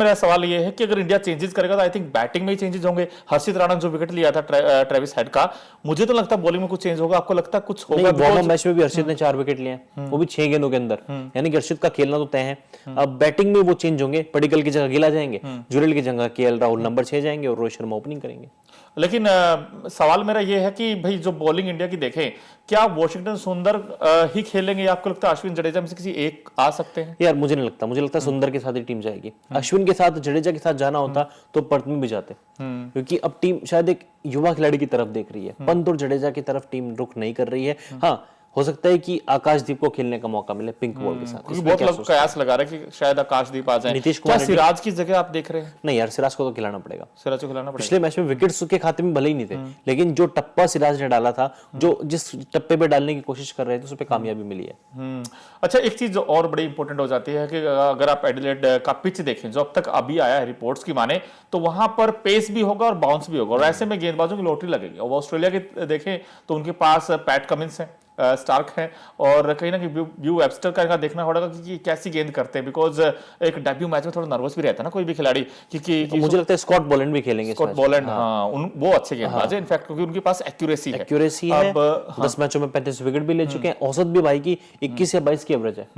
मेरा सवाल ये है कि अगर इंडिया चेंजेस करेगा तो आई थिंक बैटिंग में ही चेंजेस होंगे। हर्षित राणा ने जो विकेट लिया था ट्रेविस हेड का, मुझे तो लगता है बॉलिंग में कुछ चेंज होगा। आपको लगता है कुछ होगा? वार्म अप मैच में भी हर्षित ने 4 विकेट लिए हैं, वो भी 6 गेंदों के अंदर, यानी कि हर्षित का खेलना तो तय है। अब बैटिंग में वो चेंज होंगे, पडिक्कल की जगह गिल आ जाएंगे, जुरेल की जगह केएल राहुल नंबर 6 जाएंगे और रोहित शर्मा ओपनिंग करेंगे। लेकिन सवाल मेरा ये है कि भाई जो बॉलिंग इंडिया की देखें, क्या वॉशिंगटन सुंदर ही खेलेंगे या आपको लगता है अश्विन जडेजा में से किसी एक आ सकते हैं? यार मुझे नहीं लगता, मुझे लगता है सुंदर के साथ ही टीम जाएगी। अश्विन के साथ जडेजा के साथ जाना होता तो पंत में भी जाते, क्योंकि अब टीम शायद एक युवा खिलाड़ी की तरफ देख रही है। पंत और जडेजा की तरफ टीम रुख नहीं कर रही है। हाँ, हो सकता है कि आकाशदीप को खेलने का मौका मिले पिंक बॉल के साथ। बहुत लोग कयास लगा रहे हैं कि शायद आकाशदीप आ जाए। नीतीश क्या कुमार सिराज की जगह आप देख रहे हैं? नहीं यार, सिराज को तो खिलाना पड़ेगा। सिराज को खिलाना पड़ेगा। पिछले मैच में विकेट्स के खाते में भले ही नहीं थे, लेकिन जो टप्पा सिराज ने डाला था, जो जिस टप्पे पे डालने की कोशिश कर रहे थे, उस पे कामयाबी मिली है। अच्छा, एक चीज और बड़ी इंपॉर्टेंट हो जाती है कि अगर आप एडिलेड का पिच देखें, जो अब तक अभी आया है रिपोर्ट्स की माने, तो वहां पर पेस भी होगा और बाउंस भी होगा, और ऐसे में गेंदबाजों की लॉटरी लगेगी। और ऑस्ट्रेलिया के देखें तो उनके पास पैट कमिंस है, स्टार्क है, और कहीं ना कहीं ब्यू वेबस्टर का देखना होगा कि कैसी गेंद करते हैं, बिकॉज एक डेब्यू मैच में थोड़ा नर्वस भी रहता है ना कोई भी खिलाड़ी, क्योंकि तो मुझे लगता है स्कॉट बोलैंड भी खेलेंगे। स्कॉट बोलैंड, हाँ, वो अच्छे गेंदबाज है इनफैक्ट, क्योंकि उनके पास एक्यूरेसी है। 10 मैचों में 35 विकेट भी ले चुके हैं। औसत भी भाई की 21 या 22 की एवरेज है।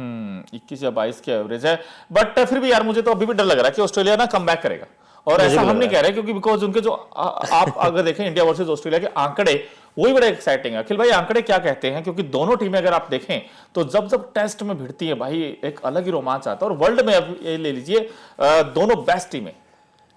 21 या 22 की एवरेज है। बट फिर भी यार मुझे तो अभी भी डर लग रहा है कि ऑस्ट्रेलिया ना कम बैक करेगा। और ऐसा हम नहीं कह रहे, क्योंकि बिकॉज उनके जो आप अगर देखें इंडिया वर्सेस ऑस्ट्रेलिया के आंकड़े, वही बड़े एक्साइटिंग है। अखिल भाई, आंकड़े क्या कहते हैं? क्योंकि दोनों टीमें अगर आप देखें तो जब जब टेस्ट में भिड़ती है भाई, एक अलग ही रोमांच आता है। और वर्ल्ड में अब ये ले लीजिए, दोनों बेस्ट टीमें,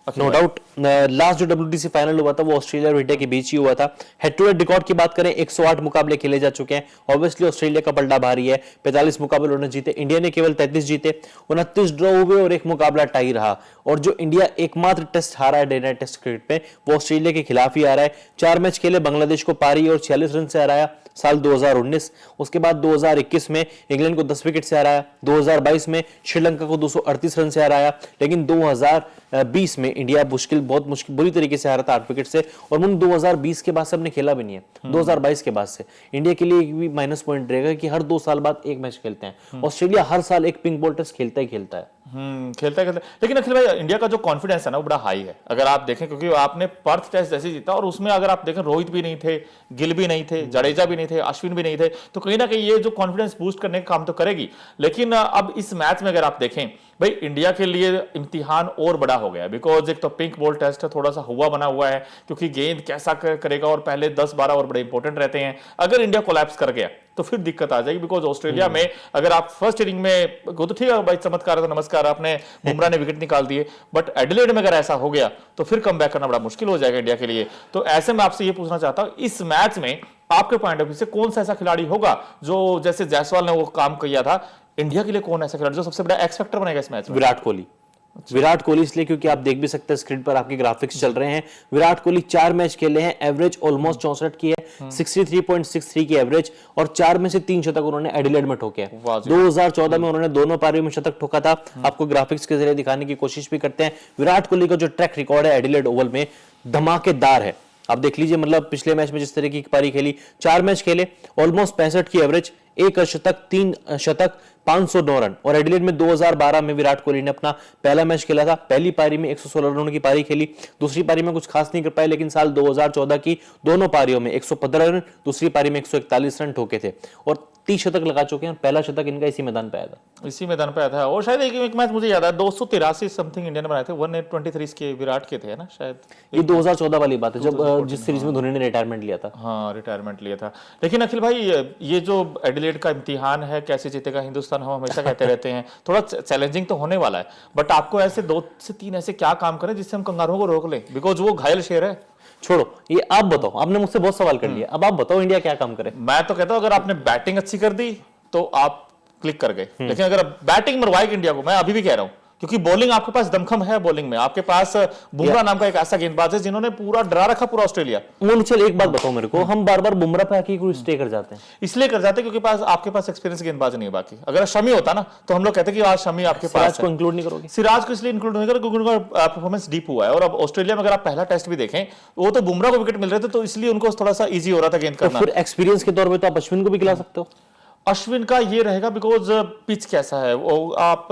नो डाउट। लास्ट जो WTC फाइनल हुआ था वो ऑस्ट्रेलिया और इंडिया के बीच ही हुआ था। हेड टू हेड रिकॉर्ड की बात करें, 108 मुकाबले खेले जा चुके हैं। ऑब्वियसली ऑस्ट्रेलिया का पलड़ा भारी है, 45 मुकाबले उन्होंने जीते, इंडिया ने केवल 33 जीते, 29 ड्रॉ हुए और एक मुकाबला टाई रहा। और जो इंडिया एकमात्र टेस्ट हारा है डे नाइट टेस्ट क्रिकेट में, वो ऑस्ट्रेलिया के खिलाफ ही आ रहा है। 4 मैच खेले, बांग्लादेश को पारी और 46 रन से हराया साल 2019। उसके बाद 2021 में इंग्लैंड को 10 विकेट से हराया, 2022 में श्रीलंका को 238 रन से हराया, लेकिन 2020 में इंडिया बहुत मुश्किल बुरी तरीके से हारा था 8 विकेट से। और 2020 के बाद से हमने खेला भी नहीं है। 2022 के बाद से इंडिया के लिए भी माइनस पॉइंट रहेगा कि हर 2 साल बाद एक मैच खेलते हैं। ऑस्ट्रेलिया हर साल एक पिंक बॉल टेस्ट खेलता ही खेलता है। खेलता है। लेकिन अखिल भाई, इंडिया का जो कॉन्फिडेंस है ना वो बड़ा हाई है अगर आप देखें, क्योंकि आपने पर्थ टेस्ट जैसे जीता और उसमें अगर आप देखें रोहित भी नहीं थे, गिल भी नहीं थे, जडेजा भी नहीं थे, अश्विन भी नहीं थे, तो कहीं ना कहीं ये जो कॉन्फिडेंस बूस्ट करने का काम तो करेगी। लेकिन अब इस मैच में अगर आप देखें भाई, इंडिया के लिए इम्तिहान और बड़ा हो गया, बिकॉज एक तो पिंक बॉल टेस्ट थोड़ा सा हुआ बना हुआ है, क्योंकि गेंद कैसा करेगा और पहले 10-12 ओवर बड़े इंपॉर्टेंट रहते हैं। अगर इंडिया कोलैप्स कर गया तो फिर दिक्कत आ जाएगी, बिकॉज ऑस्ट्रेलिया में अगर आप फर्स्ट इनिंग में, वो तो ठीक है भाई, चमत्कार है तो नमस्कार, आपने बुमराह ने विकेट निकाल दिए, बट एडिलेड में अगर ऐसा हो गया तो फिर कम बैक करना बड़ा मुश्किल हो जाएगा इंडिया के लिए। तो ऐसे में आपसे ये पूछना चाहता हूं, इस मैच में आपके पॉइंट ऑफ व्यू से कौन सा ऐसा खिलाड़ी होगा जो, जैसे जायसवाल ने वो काम किया था, इंडिया के लिए कौन ऐसा खिलाड़ी जो सबसे बड़ा एक्स फैक्टर बनेगा इस मैच में? विराट कोहली। विराट कोहली इसलिए क्योंकि आप देख भी सकते हैं स्क्रीन पर आपके ग्राफिक्स चल रहे हैं। विराट कोहली 4 मैच खेले हैं, एवरेज ऑलमोस्ट 64 की है, 63.63 की एवरेज, और 4 में से 3 शतक उन्होंने एडिलेड में ठोके हैं। 2014 में उन्होंने दोनों पारियों में शतक ठोका था। आपको ग्राफिक्स के जरिए दिखाने की कोशिश भी करते हैं। विराट कोहली का जो ट्रैक रिकॉर्ड है एडिलेड ओवल में धमाकेदार है। आप देख लीजिए, मतलब पिछले मैच में जिस तरह की पारी खेली, 4 मैच खेले, ऑलमोस्ट 65 की एवरेज, 1 शतक, 3 शतक, 509 रन। और एडिलेड में 2012 में विराट कोहली ने अपना पहला मैच खेला था। पहली पारी में 116 रनों की पारी खेली, दूसरी पारी में कुछ खास नहीं कर पाए, लेकिन साल 2014 की दोनों पारियों में 115 रन, दूसरी पारी में 141 रन ठोके थे और 30 शतक लगा चुके हैं। पहला शतक इनका इसी मैदान पे आया था। इसी मैदान पे आया था। और शायद एक मैच मुझे याद है, 283 समथिंग इंडिया ने बनाए थे, 123 के विराट के थे ना शायद। ये 2014 वाली बात है, जब जिस सीरीज में धोनी ने रिटायरमेंट लिया था। हाँ, रिटायरमेंट लिया था। लेकिन अखिल भाई, ये जो एडिलेड का इम्तिहान है, कैसे जीतेगा हिंदुस्तान, हम हमेशा कहते रहते हैं, थोड़ा चैलेंजिंग तो होने वाला है। बट आपको ऐसे 2 से 3 ऐसे क्या काम करें जिससे हम कंगारुओं को रोक लें, बिकॉज वो घायल शेर है। छोड़ो ये, आप बताओ, आपने मुझसे बहुत सवाल कर लिया, अब आप बताओ इंडिया क्या काम करे। मैं तो कहता हूं अगर आपने बैटिंग अच्छी कर दी तो आप क्लिक कर गए, लेकिन अगर बैटिंग मरवाएगी इंडिया को, मैं अभी भी कह रहा हूं, क्योंकि बॉलिंग आपके पास दमखम है। बॉलिंग में आपके पास बुमराह नाम का एक ऐसा गेंदबाज है जिन्होंने पूरा डरा रखा पूरा ऑस्ट्रेलिया। चल एक बात बताओ मेरे को, हम बार बार बुमराह पे आके क्यों स्टे कर जाते हैं? इसलिए कर जाते हैं क्योंकि आपके पास एक्सपीरियंस गेंदबाज नहीं है। बाकी अगर शमी होता ना तो हम लोग कहते कि आज शमी आपके पास सिराज को इंक्लूड नहीं करोगे? सिराज को इसलिए इंक्लूड नहीं करोगे क्योंकि उनका परफॉर्मेंस डीप हुआ है। और अब ऑस्ट्रेलिया में अगर आप पहला टेस्ट भी देखें, वो तो बुमराह को विकेट मिल रहे थे, तो इसलिए उनको थोड़ा सा ईजी हो रहा था गेंद करना। फिर एक्सपीरियंस के तौर पे तो आप अश्विन को भी खिला सकते हो। अश्विन का ये रहेगा बिकॉज पिच कैसा है, वो आप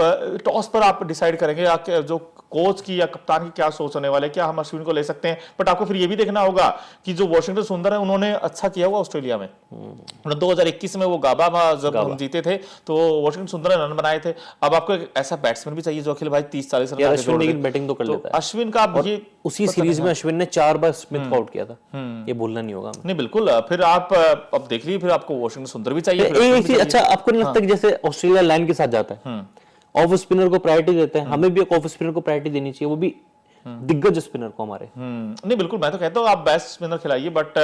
टॉस पर आप डिसाइड करेंगे, जो कोच की या कप्तान की क्या सोच होने वाले, क्या हम अश्विन को ले सकते हैं। बट आपको फिर ये भी देखना होगा कि जो वॉशिंगटन सुंदर है उन्होंने अच्छा किया हुआ ऑस्ट्रेलिया में। 2021 में वो गाबा में जब हम जीते थे तो वॉशिंगटन सुंदर ने रन बनाए थे। अब आपको एक ऐसा बैट्समैन भी चाहिए जो अखिल भाई 30-40 रन अश्विन लेकिन बैटिंग तो कर लेता है। अश्विन का ये उसी सीरीज में अश्विन ने 4 बार स्मिथ को आउट किया था, ये भूलना नहीं होगा। नहीं बिल्कुल, फिर आप अब देख लीजिए, फिर आपको वॉशिंगटन सुंदर भी चाहिए। एक चीज अच्छा, आपको नहीं लगता कि जैसे ऑस्ट्रेलिया लाइन के साथ जाता है, ऑफ स्पिनर को प्रायोरिटी देते हैं, हमें भी एक ऑफ स्पिनर को प्रायोरिटी देनी चाहिए, वो भी दिग्गज स्पिनर को हमारे। नहीं बिल्कुल, मैं तो कहता हूँ आप बेस्ट स्पिनर खिलाइए, बट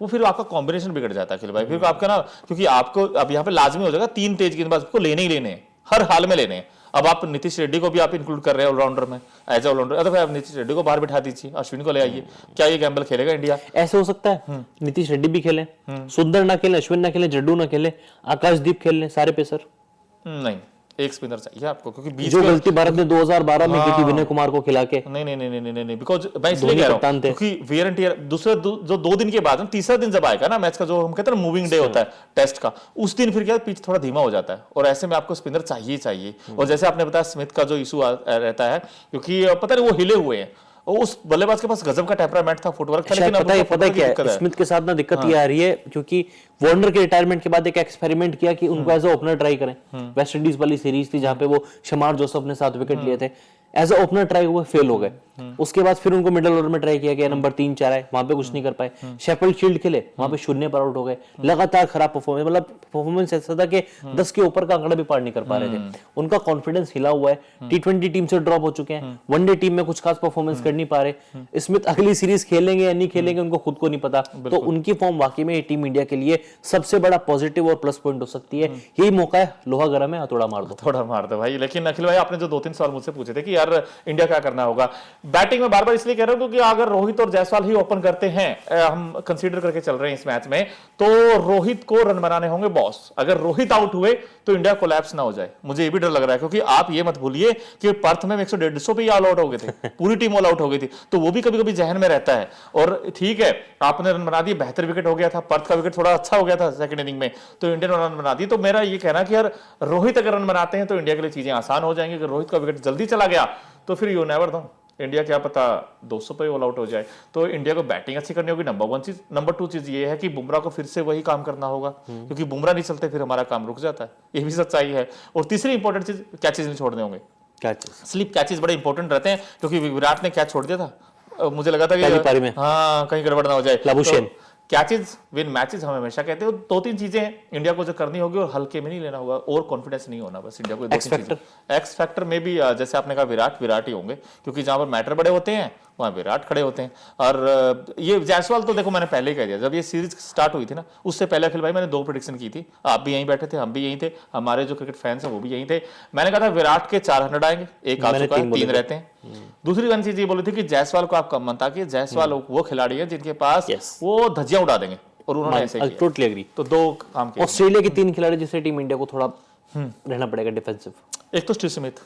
वो फिर आपका कॉम्बिनेशन बिगड़ जाता है अखिल भाई। फिर आपका ना, क्योंकि आपको अब यहाँ पे लाजमी हो जाएगा 3 तेज गेंदबाज को लेने ही लेने हैं, हर हाल में लेने हैं। अब आप नीतीश रेड्डी को भी आप इंक्लूड कर रहे हैं ऑलराउंडर में, एज ऑलराउंडर। तो फिर आप नीतीश रेड्डी को बाहर बिठा दीजिए, अश्विन को ले आइए। क्या ये गैम्बल खेलेगा इंडिया? ऐसे हो सकता है नीतीश रेड्डी भी खेले, सुंदर ना खेले, अश्विन ना खेले, जड्डू ना खेले, आकाशदीप खेल ले, सारे पेसर। नहीं, एक स्पिनर चाहिए आपको, क्योंकि बीच जो गलती भारत ने 2012 में की थी विनय कुमार को खिला के। नहीं नहीं नहीं नहीं नहीं नहीं, बिकॉज मैं इसलिए कह रहा हूं क्योंकि वेयर एंड टियर दूसरे जो 2 दिन के बाद, तीसरा दिन जब आएगा ना मैच का, जो हम कहते हैं ना मूविंग डे होता है टेस्ट का, उस दिन फिर क्या पिच थोड़ा धीमा हो जाता है, और ऐसे में आपको स्पिनर चाहिए चाहिए। और जैसे आपने बताया स्मिथ का जो इशू रहता है, क्योंकि पता नहीं वो हिले हुए हैं, उस बल्लेबाज के पास गजब का टेम्परामेंट था, फुटवर्क था, लेकिन पता है क्या है स्मिथ के साथ ना दिक्कत ये आ रही है, क्योंकि वार्नर के रिटायरमेंट के बाद एक एक्सपेरिमेट किया कि उनको एज अ ओपनर ट्राई करें। वेस्ट इंडीज वाली सीरीज थी जहां पे वो शमार जोसेफ ने 7 विकेट लिए थे, एज अ ओपनर ट्राई हुए, फेल हो गए। उसके बाद फिर उनको मिडिल ऑर्डर में ट्राई किया गया, नंबर 3-4 आए, वहां पे कुछ नहीं कर पाए। शेफील्ड शील्ड खेले, वहां पे 0 पर आउट हो गए, लगातार खराब परफॉर्मेंस, मतलब परफॉर्मेंस ऐसा था कि 10 के ऊपर का आंकड़ा भी पार नहीं कर पा रहे थे। उनका कॉन्फिडेंस हिला हुआ है, T20 टीम से ड्रॉप हो चुके हैं, वनडे टीम में कुछ खास परफॉर्मेंस कर नहीं पा रहे। स्मिथ अगली सीरीज खेलेंगे या नहीं खेलेंगे उनको खुद को नहीं पता, तो उनकी फॉर्म वाकई में टीम इंडिया के लिए सबसे बड़ा पॉजिटिव और प्लस पॉइंट हो सकती है। यही मौका है, लोहा गर्म है, हथौड़ा मार दो। थोड़ा मार दो भाई। लेकिन अखिल भाई, आपने जो 2-3 सवाल मुझसे पूछे थे कि यार इंडिया क्या करना होगा बैटिंग में, बार बार इसलिए कह रहा हूं क्योंकि अगर रोहित और जायसवाल ही ओपन करते हैं, हम कंसीडर करके चल रहे हैं इस मैच में, तो रोहित को रन बनाने होंगे बॉस। अगर रोहित आउट हुए तो इंडिया कोलैप्स ना हो जाए, मुझे ये भी डर लग रहा है, क्योंकि आप ये मत भूलिए कि पर्थ में 150 पे ही ऑल आउट हो गए थे, पूरी टीम ऑल आउट हो गई थी, तो वो भी कभी कभी जहन में रहता है। और ठीक है, आपने रन बना दिए, बेहतर विकेट हो गया था, पर्थ का विकेट थोड़ा अच्छा हो गया था सेकंड इनिंग में, तो इंडिया ने रन बना दिए। तो मेरा ये कहना कि यार रोहित अगर रन बनाते हैं तो इंडिया के लिए चीजें आसान हो जाएंगी। अगर रोहित का विकेट जल्दी चला गया तो फिर यू नेवर नो, इंडिया क्या पता 200 पे ऑल आउट हो जाए। तो इंडिया को बैटिंग अच्छी करनी होगी, नंबर 1 चीज। नंबर 2 चीज ये है कि बुमराह को फिर से वही काम करना होगा, क्योंकि बुमराह नहीं चलते फिर हमारा काम रुक जाता है, ये भी सच्चाई है। और तीसरी इंपॉर्टेंट चीज, कैचेज नहीं छोड़ने होंगे। स्लिप कैचेज बड़े इंपॉर्टेंट रहते हैं, क्योंकि विराट ने कैच छोड़ दिया था, मुझे लगा था कि हाँ कहीं गड़बड़ ना हो जाए। कैचेज विन मैचेस हम हमेशा कहते हैं। 2-3 चीजें इंडिया को जो करनी होगी, और हल्के में नहीं लेना होगा, और कॉन्फिडेंस नहीं होना बस इंडिया को। एक्स फैक्टर में भी जैसे आपने कहा विराट ही होंगे, क्योंकि जहां पर मैटर बड़े होते हैं वहां विराट खड़े होते हैं। और ये जायसवाल तो देखो मैंने पहले ही कह दिया, जब ये सीरीज स्टार्ट हुई थी ना, उससे पहले अखिल भाई मैंने 2 प्रेडिक्शन की थी, आप भी यहीं बैठे थे, हम भी यहीं थे, हमारे जो क्रिकेट फैंस हैं वो भी यहीं थे। मैंने कहा था विराट के 400 आएंगे, एक आ चुका है, 3 रहते हैं। दूसरी 1 चीज ये बोली थी कि जायसवाल को आप कम मत ताकि जायसवाल वो खिलाड़ी है जिनके पास वो धज्जियां उड़ा देंगे, और उन्होंने ऐसे किया। Totally agree. तो 2 काम किए। ऑस्ट्रेलिया के 3 खिलाड़ी जिससे टीम इंडिया को थोड़ा रहना पड़ेगा डिफेंसिव। एक तो स्टीव स्मिथ,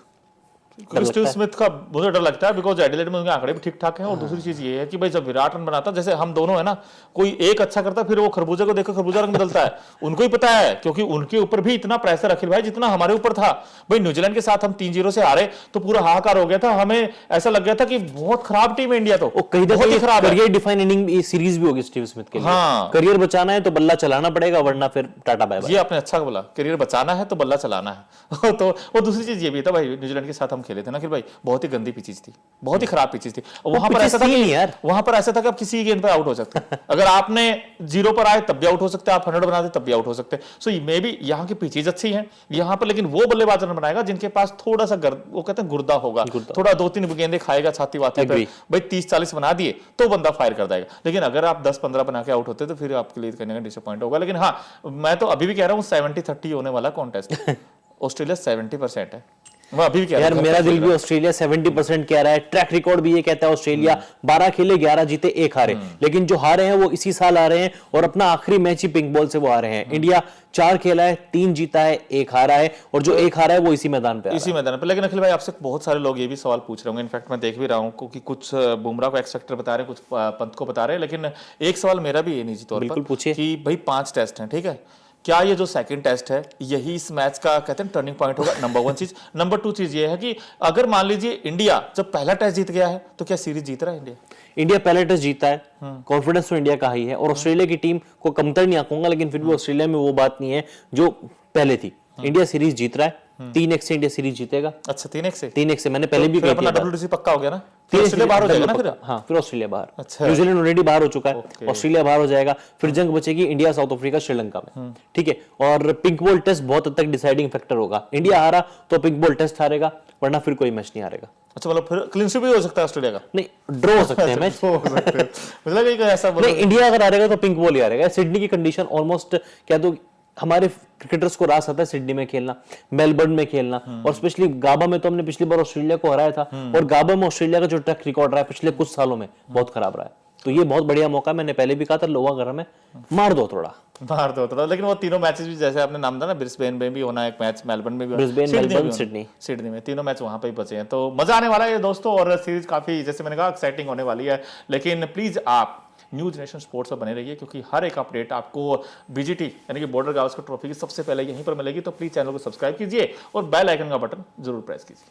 स्टीव स्मिथ का मुझे डर लगता है, बिकॉज एडिलेड में उनके आंकड़े भी ठीक ठाक हैं। और दूसरी चीज ये है कि भाई जब विराट रन बनाता, जैसे हम दोनों है ना, कोई एक अच्छा करता फिर वो खरबूजे को देखो खरबूजा रंग बदलता है, उनको ही पता है, क्योंकि उनके ऊपर भी इतना प्रेशर अखिल भाई जितना हमारे ऊपर था। भाई न्यूजीलैंड के साथ हम 3-0 से हारे तो पूरा हाहाकार हो गया था, हमें ऐसा लग गया था कि बहुत खराब टीम है इंडिया, तो बहुत ही खराब करियर डिफाइन इनिंग सीरीज भी होगी स्टीव स्मिथ के लिए। हाँ, करियर बचाना है तो बल्ला चलाना पड़ेगा, वरना फिर टाटा बाय बाय। ये आपने अच्छा बोला, करियर बचाना है तो बल्ला चलाना है। तो और दूसरी चीज ये भी था भाई, न्यूजीलैंड के साथ हम खेले थे ना कि भाई बहुत ही गंदी पिचेज थी, बहुत ही खराब पिचेज थी। वहां पर ऐसा था कि यार, वहां पर ऐसा था कि आप किसी गेंद पर आउट हो सकते हैं, अगर आपने 0 पर आए तब भी आउट हो सकते हैं, आप 100 बनाते तब भी आउट हो सकते हैं। सो मे बी यहाँ की पिचेज अच्छी हैं यहाँ पर, लेकिन वो बल्लेबाज रन बनाएगा जिनके पास थोड़ा सा वो कहते हैं गुर्दा होगा, थोड़ा 2-3 गेंदे खाएगा छाती वाती पे, भाई 30-40 बना दिए तो बंदा फायर कर देगा। लेकिन अगर आप 10-15 बना के आउट होते तो फिर आपके लिए कहने का डिसअपॉइंट होगा। लेकिन हाँ, मैं तो अभी भी कह रहा हूँ 70-30 होने वाला कॉन्टेस्ट। ऑस्ट्रेलिया 70% है, अभी भी यार मेरा दिल भी ऑस्ट्रेलिया 70% कह रहा है। ट्रैक रिकॉर्ड भी ये कहता है ऑस्ट्रेलिया 12 खेले 11 जीते 1 हारे, लेकिन जो हारे हैं वो इसी साल आ रहे हैं, और अपना आखिरी मैच ही पिंक बॉल से वो आ रहे हैं। इंडिया 4 खेला है, 3 जीता है, 1 हारा है, और जो 1 हारा है वो इसी मैदान पे लेकिन अखिल भाई आपसे बहुत सारे लोग ये भी सवाल पूछ रहे होंगे, इनफैक्ट मैं देख भी रहा हूँ, क्योंकि कुछ बुमराह को एक्स फैक्टर बता रहे हैं, कुछ पंत को बता रहे हैं, लेकिन एक सवाल मेरा भी है निजी तौर पर कि भाई 5 टेस्ट हैं, ठीक है, क्या ये जो सेकंड टेस्ट है यही इस मैच का कहते हैं टर्निंग पॉइंट होगा? नंबर 1 चीज। नंबर 2 चीज ये है कि अगर मान लीजिए इंडिया जब पहला टेस्ट जीत गया है तो क्या सीरीज जीत रहा है इंडिया? इंडिया पहला टेस्ट जीता है, कॉन्फिडेंस तो इंडिया का ही है, और ऑस्ट्रेलिया की टीम को कमतर नहीं आंकूंगा, लेकिन फिर भी ऑस्ट्रेलिया में वो बात नहीं है जो पहले थी। इंडिया सीरीज जीत रहा है, 3-1 से इंडिया सीरीज जीतेगा। अच्छा 3-1 से? 3-1 से मैंने पहले भी फिर कहा अपना था। WTC पक्का हो गया ना? फिर ऑस्ट्रेलिया बाहर हो जाएगा ना फिर? हाँ, फिर ऑस्ट्रेलिया बाहर। अच्छा। न्यूजीलैंड ऑलरेडी बाहर हो चुका है, ओके। ऑस्ट्रेलिया बाहर हो जाएगा, फिर जंग बचेगी इंडिया, साउथ अफ्रीका, श्रीलंका में। ठीक है, और पिंक बॉल टेस्ट बहुत हद तक डिसाइडिंग फैक्टर होगा। इंडिया हारा तो पिंक बॉल टेस्ट हारेगा, वरना फिर कोई मैच नहीं हारेगा। अच्छा मतलब फिर क्लीन स्वीप भी हो सकता है ऑस्ट्रेलिया का? नहीं, ड्रॉ हो सकते हैं मैच। हो सकते हैं। मतलब एक ऐसा बोलो नहीं, इंडिया अगर हारेगा तो पिंक बॉल ही हारेगा। सिडनी की कंडीशन ऑलमोस्ट क्या, तो हमारे क्रिकेटर्स को रास आता है सिडनी में खेलना, मेलबर्न में खेलना, और स्पेशली गाबा में तो हमने पिछली बार ऑस्ट्रेलिया को हराया था, और गाबा में ऑस्ट्रेलिया का जो ट्रैक रिकॉर्ड रहा है पिछले कुछ सालों में बहुत खराब रहा है। तो ये बहुत बढ़िया मौका है, मैंने पहले भी कहा था, लोहा गर्म है, मार दो थोड़ा। बाहर तो होता था, लेकिन वो तीनों मैचेस भी जैसे आपने नाम था ना, ब्रिस्बेन में भी होना एक मैच, मेलबर्न में भी होना, ब्रिस्बेन, सिडनी में मेलबर्न, भी होना। सिडनी। सिडनी में तीनों मैच वहां पे ही बचे हैं, तो मजा आने वाला है दोस्तों, और सीरीज काफी जैसे मैंने कहा एक्साइटिंग होने वाली है। लेकिन प्लीज आप न्यूज नेशन स्पोर्ट्स पर बने रहिए, क्योंकि हर एक अपडेट आपको BGT यानी कि बॉर्डर गावस्कर ट्रॉफी की सबसे पहले यहीं पर मिलेगी। तो प्लीज चैनल को सब्सक्राइब कीजिए और बेल आइकन का बटन जरूर प्रेस कीजिए।